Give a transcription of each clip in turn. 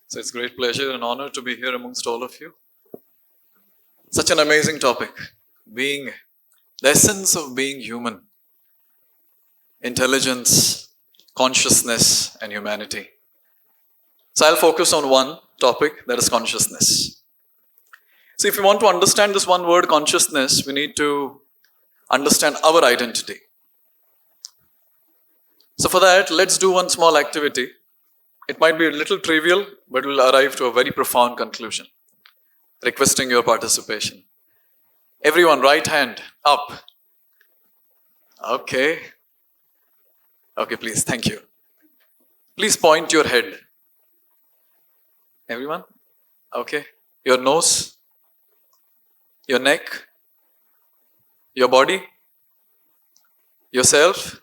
So it's a great pleasure and honor to be here amongst all of you. Such an amazing topic. Being the essence of being human. Intelligence, consciousness, and humanity. So I'll focus on one topic, that is consciousness. So if we want to understand this one word, consciousness, we need to understand our identity. So for that, let's do one small activity. It might be a little trivial, but we'll arrive to a very profound conclusion. Requesting your participation. Everyone, right hand up. Okay. Okay, please, thank you. Please point your head. Everyone? Okay. Your nose, your neck, your body, yourself.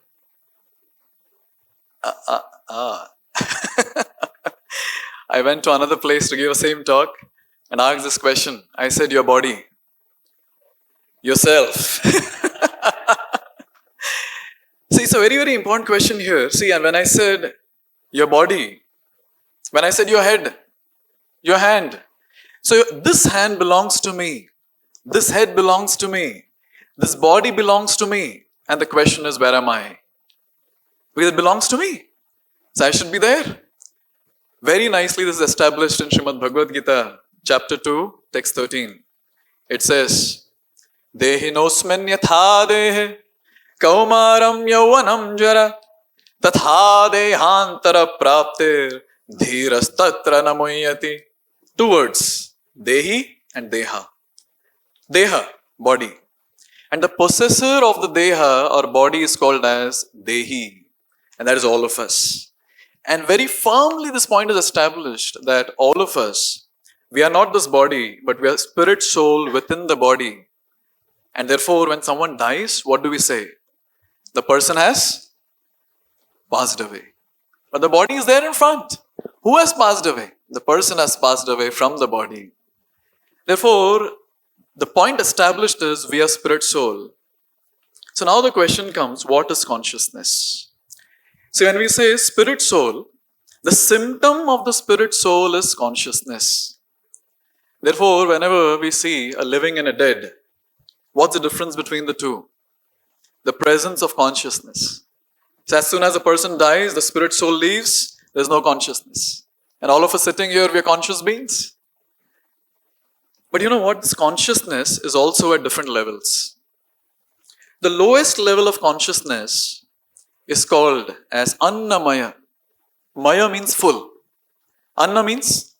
I went to another place to give the same talk and asked this question. I said, your body, yourself. See, it's a very, very important question here. See, and when I said your body, when I said your head, your hand. So this hand belongs to me. This head belongs to me. This body belongs to me. And the question is, where am I? Because it belongs to me. So I should be there. Very nicely this is established in Srimad Bhagavad-Gita, chapter 2, text 13. It says, Dehinosmen yatha dehe kaumaram yauvanam jara tatha dehantara praptir dhiras tatra namuyati. Two words, Dehi and Deha. Deha, body. And the possessor of the Deha or body is called as Dehi. And that is all of us. And very firmly this point is established that all of us, we are not this body, but we are spirit soul within the body. And therefore, when someone dies, what do we say? The person has passed away. But the body is there in front. Who has passed away? The person has passed away from the body. Therefore, the point established is we are spirit soul. So now the question comes, what is consciousness? So when we say spirit soul, the symptom of the spirit soul is consciousness. Therefore, whenever we see a living and a dead, what's the difference between the two? The presence of consciousness. So as soon as a person dies, the spirit soul leaves, there's no consciousness. And all of us sitting here, we are conscious beings. But you know what? This consciousness is also at different levels. The lowest level of consciousness is called as Anamaya. Maya means full. Anna means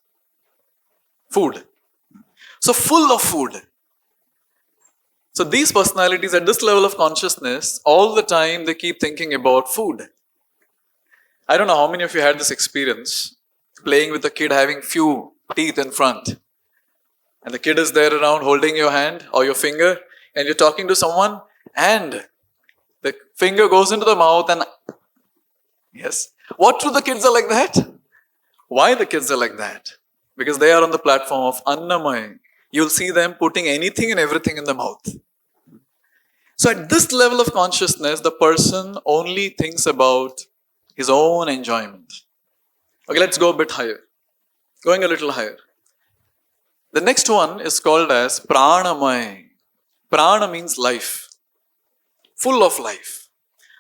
food. So full of food. So these personalities at this level of consciousness, all the time they keep thinking about food. I don't know how many of you had this experience, playing with a kid having few teeth in front. And the kid is there around holding your hand or your finger and you're talking to someone and the finger goes into the mouth and yes. What do the kids are like that? Why the kids are like that? Because they are on the platform of Anamaya. You'll see them putting anything and everything in the mouth. So at this level of consciousness, the person only thinks about his own enjoyment. Okay, let's go a bit higher. Going a little higher. The next one is called as Pranamay. Prana means life. Full of life.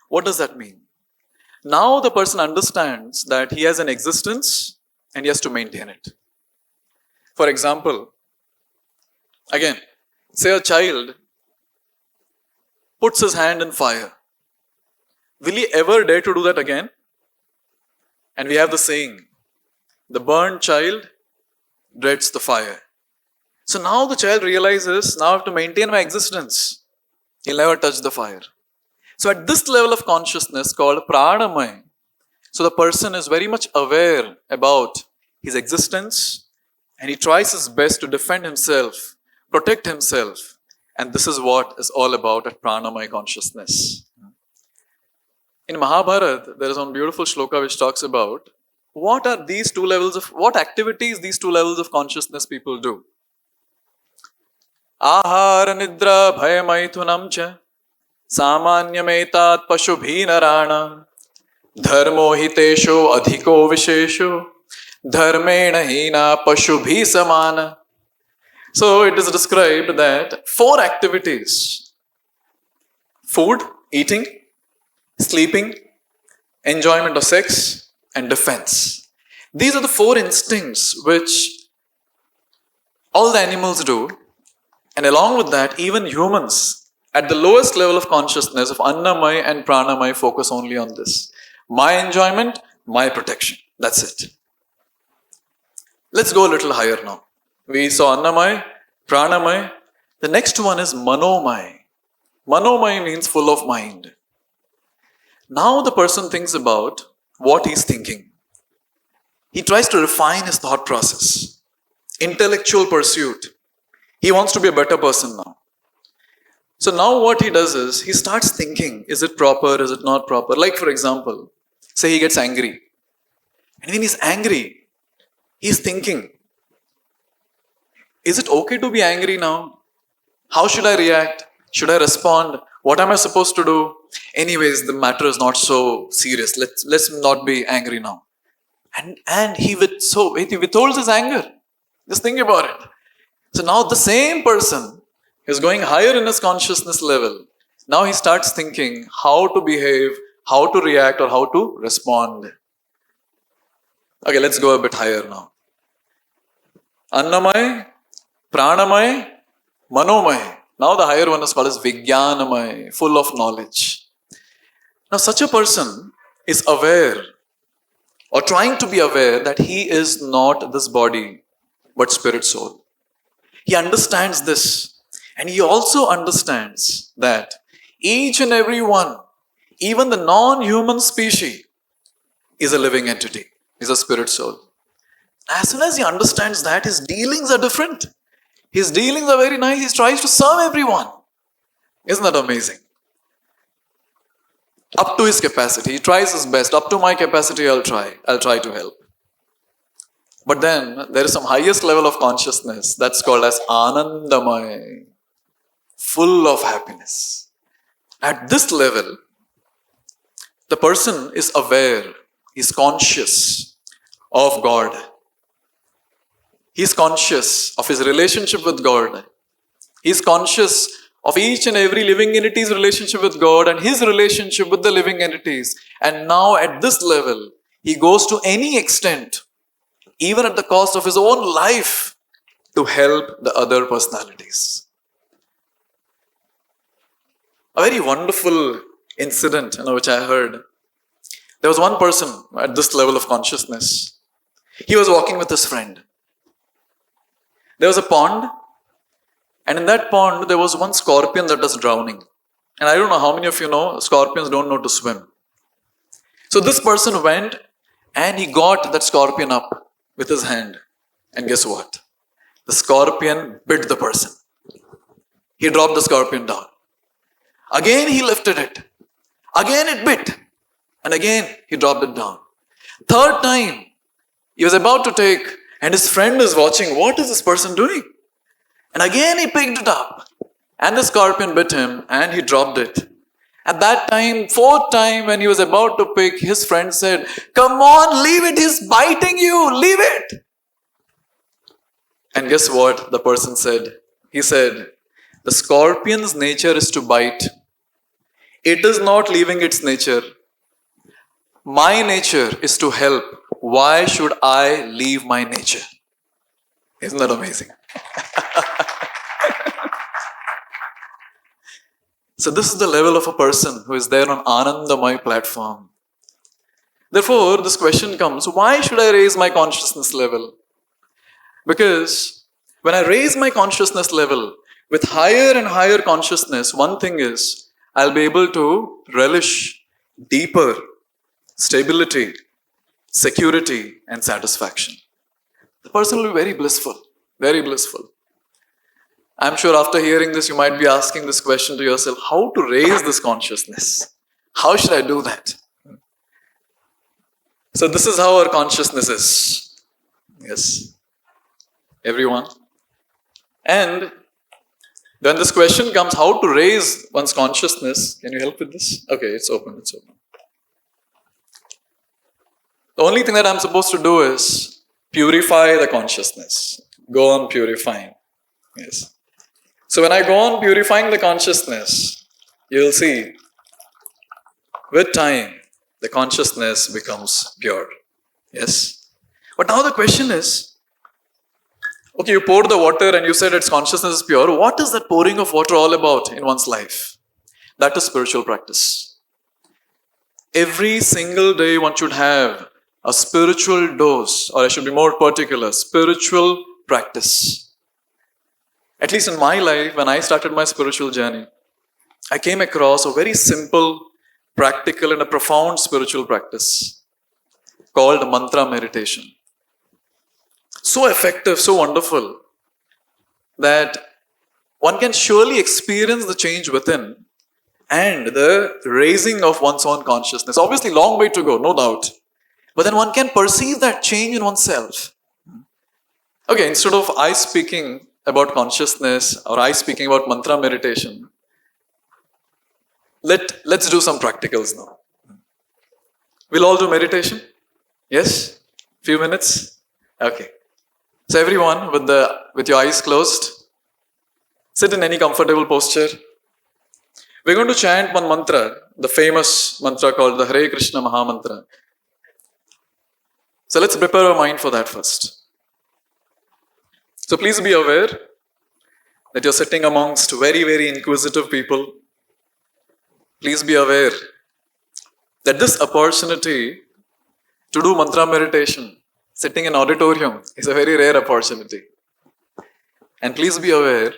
What does that mean? Now the person understands that he has an existence and he has to maintain it. For example, again, say a child puts his hand in fire. Will he ever dare to do that again? And we have the saying, the burned child dreads the fire. So now the child realizes, now I have to maintain my existence. He'll never touch the fire. So at this level of consciousness called Pranamay, so the person is very much aware about his existence and he tries his best to defend himself, protect himself. And this is what is all about at Pranamay consciousness. In Mahabharata, there is one beautiful shloka which talks about what activities these two levels of consciousness people do. Ahara nidra bhayamaithunam cha samanyamaitat pashubhi narana dharmo hitesho adhiko vishesho dharmena hina pashubhi samana. So it is described that 4 activities: food, eating, sleeping, enjoyment of sex, and defense. These are the 4 instincts which all the animals do, and along with that, even humans at the lowest level of consciousness of Anamaya and Pranamay focus only on this. My enjoyment, my protection. That's it. Let's go a little higher now. We saw Anamay, Pranamay. The next one is Manomay. Manomay means full of mind. Now the person thinks about what he's thinking. He tries to refine his thought process. Intellectual pursuit. He wants to be a better person now. So now what he does is, he starts thinking, is it proper, is it not proper? Like for example, say he gets angry. And when he's angry, he's thinking, is it okay to be angry now? How should I react? Should I respond? What am I supposed to do? Anyways, the matter is not so serious. Let's not be angry now. And he withholds his anger. Just think about it. So now the same person is going higher in his consciousness level. Now he starts thinking how to behave, how to react, or how to respond. Okay, let's go a bit higher now. Annamay, Pranamay, Manomay. Now the higher one is called as Vijnanamay, full of knowledge. Now such a person is aware, or trying to be aware, that he is not this body, but spirit soul. He understands this, and he also understands that each and every one, even the non-human species, is a living entity, is a spirit soul. As soon as he understands that, his dealings are different. His dealings are very nice. He tries to serve everyone. Isn't that amazing? Up to his capacity. He tries his best. Up to my capacity, I'll try to help. But then there is some highest level of consciousness that's called as Anandamay, full of happiness. At this level, the person is aware, is conscious of God. He's conscious of his relationship with God. He's conscious of each and every living entity's relationship with God and his relationship with the living entities. And now at this level, he goes to any extent, even at the cost of his own life, to help the other personalities. A very wonderful incident, which I heard. There was one person at this level of consciousness. He was walking with his friend. There was a pond, and in that pond there was one scorpion that was drowning. And I don't know how many of you know, scorpions don't know to swim. So this person went and he got that scorpion up with his hand. And guess what? The scorpion bit the person. He dropped the scorpion down. Again he lifted it. Again it bit. And again he dropped it down. Third time, he was about to take, and his friend is watching, what is this person doing? And again he picked it up. And the scorpion bit him and he dropped it. At that time, fourth time, when he was about to pick, his friend said, come on, leave it, he's biting you, leave it. And guess what the person said? He said, the scorpion's nature is to bite. It is not leaving its nature. My nature is to help. Why should I leave my nature? Isn't that amazing? So this is the level of a person who is there on Anandamay platform. Therefore, this question comes, why should I raise my consciousness level? Because when I raise my consciousness level with higher and higher consciousness, one thing is, I'll be able to relish deeper stability, security, and satisfaction. The person will be very blissful, very blissful. I'm sure after hearing this, you might be asking this question to yourself, how to raise this consciousness? How should I do that? So this is how our consciousness is. Yes. Everyone. And when this question comes, how to raise one's consciousness, can you help with this? Okay, it's open, it's open. The only thing that I'm supposed to do is, purify the consciousness. Go on purifying. Yes. So when I go on purifying the consciousness, you will see, with time, the consciousness becomes pure. Yes. But now the question is, okay, you poured the water and you said its consciousness is pure. What is that pouring of water all about in one's life? That is spiritual practice. Every single day one should have a spiritual dose, or I should be more particular, spiritual practice. At least in my life, when I started my spiritual journey, I came across a very simple, practical and a profound spiritual practice called mantra meditation. So effective, so wonderful, that one can surely experience the change within and the raising of one's own consciousness. Obviously, long way to go, no doubt. But then one can perceive that change in oneself. Okay, instead of I speaking about consciousness or I speaking about mantra meditation, let's do some practicals now. We'll all do meditation? Yes? Few minutes? Okay. So everyone with your eyes closed, sit in any comfortable posture. We're going to chant one mantra, the famous mantra called the Hare Krishna Maha Mantra. So let's prepare our mind for that first. So please be aware that you're sitting amongst very, very inquisitive people. Please be aware that this opportunity to do mantra meditation, sitting in auditorium, is a very rare opportunity. And please be aware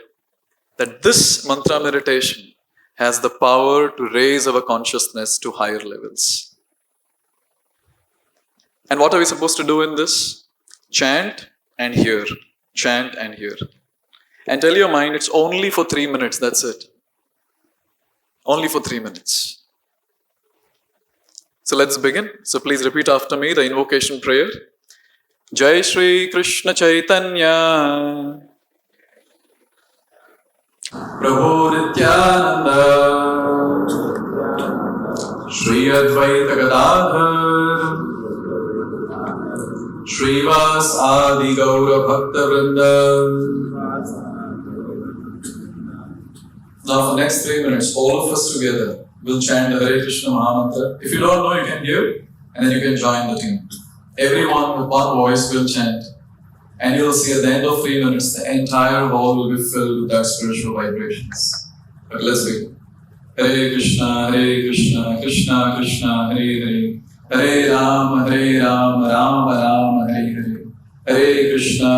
that this mantra meditation has the power to raise our consciousness to higher levels. And what are we supposed to do in this? Chant and hear. Chant and hear. And tell your mind it's only for 3 minutes, that's it. Only for 3 minutes. So let's begin. So please repeat after me the invocation prayer. Jai Shri Krishna Chaitanya Prabhu Nityananda Shri Advaita Gadadhar Shrivas Adi Gaura Bhakta Vrinda. Now for next 3 minutes, all of us together will chant the Hare Krishna Maha Mantra. If you don't know, you can hear and then you can join the team. Everyone with one voice will chant. And you'll see at the end of 3 minutes, the entire hall will be filled with our spiritual vibrations. But let's begin. Hare Krishna, Krishna Krishna, Hare Hare. Hare Rama, Rama Rama, Hare Hare. Hare Krishna,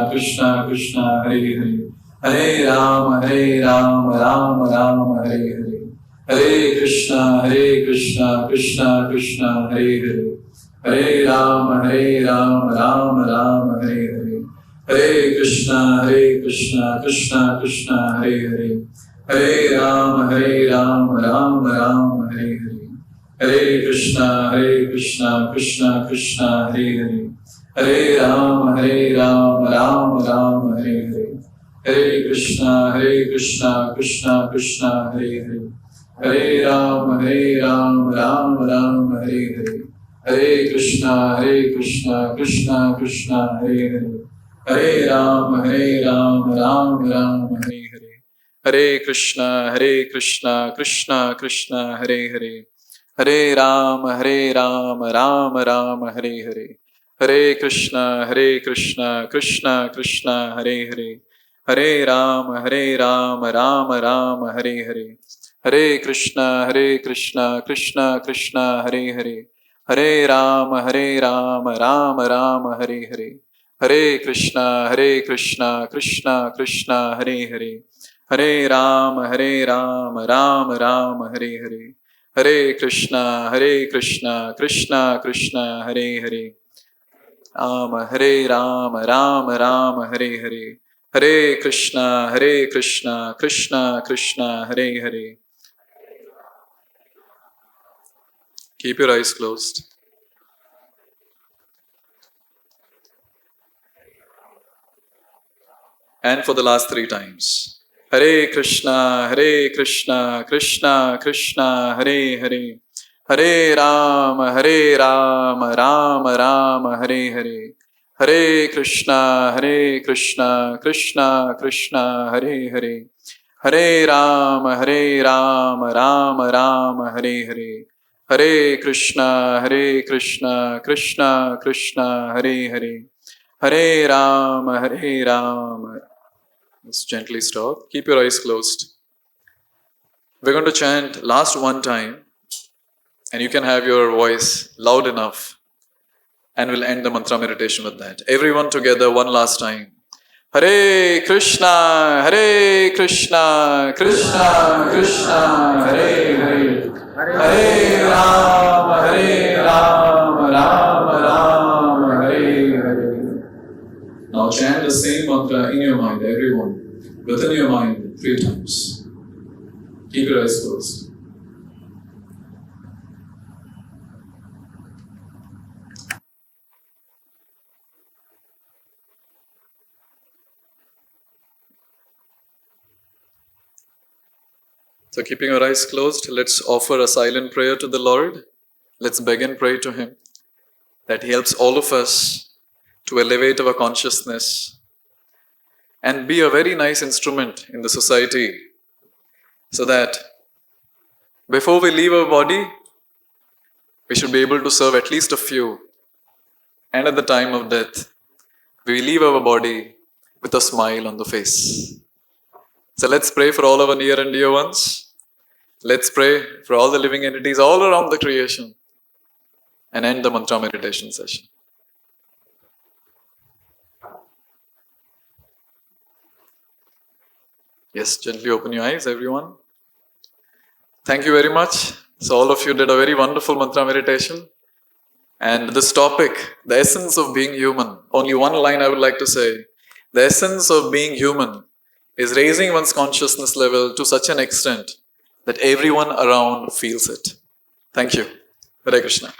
Krishna Krishna, Hare Hare. Hare Rama, Rama Rama, Hare Hare. Hare Krishna, Krishna Krishna, Hare Hare. Hare Rama, Rama Rama, Hare Hare. Hare Krishna, Krishna Krishna, Hare Hare. Hare Rama, Rama Rama, Hare Hare. Hare Krishna, Krishna Krishna, Hare Hare. Hare Rama, Rama Rama, Hare Hare. Hare Krishna, Krishna Krishna, Hare Hare. Hare Rama, Rama Rama, Hare Hare. Hare Krishna, Krishna Krishna, Hare Hare. Hare Rama, Rama Rama, Hare Hare. Hare Krishna, Krishna Krishna, Hare Hare. Hare Rama, Rama Rama, Hare Hare. Hare Krishna, Krishna Krishna, Hare Hare. Hare Rama, Rama Rama, Hare Hare. Hare Krishna, Krishna Krishna, Hare Hare. Hare Rama, Rama Rama, Hare Hare. Hare Krishna, Krishna Krishna, Hare Hare. Hare Rama, Rama Rama, Hare Hare. Hare Krishna, Krishna Krishna, Hare Hare. Hare Rama, Rama Hare Hare. Hare Krishna, Krishna Krishna, Hare Hare. Keep your eyes closed. And for the last 3 times. Hare Krishna, Krishna Krishna, Hare Hare. Hare Rama, Rama Rama, Hare Hare. Hare Krishna, Krishna Krishna, Hare Hare, Hare Rama, Rama Rama, Hare Hare, Hare Krishna, Krishna Krishna, Hare Hare, Hare Rama. Just gently stop. Keep your eyes closed. We're going to chant last one time, and you can have your voice loud enough, and we'll end the mantra meditation with that. Everyone together, one last time. Hare Krishna, Krishna Krishna, Hare Hare, Hare Rama, Rama Hare Hare. Now chant the same mantra in your mind, everyone, within your mind, 3 times. Keep your eyes closed. So keeping our eyes closed, let's offer a silent prayer to the Lord. Let's beg and pray to Him that He helps all of us to elevate our consciousness and be a very nice instrument in the society, so that before we leave our body, we should be able to serve at least a few. And at the time of death, we leave our body with a smile on the face. So let's pray for all our near and dear ones. Let's pray for all the living entities all around the creation and end the mantra meditation session. Yes, gently open your eyes, everyone. Thank you very much. So all of you did a very wonderful mantra meditation. And this topic, the essence of being human, only one line I would like to say. The essence of being human is raising one's consciousness level to such an extent that everyone around feels it. Thank you. Hare Krishna.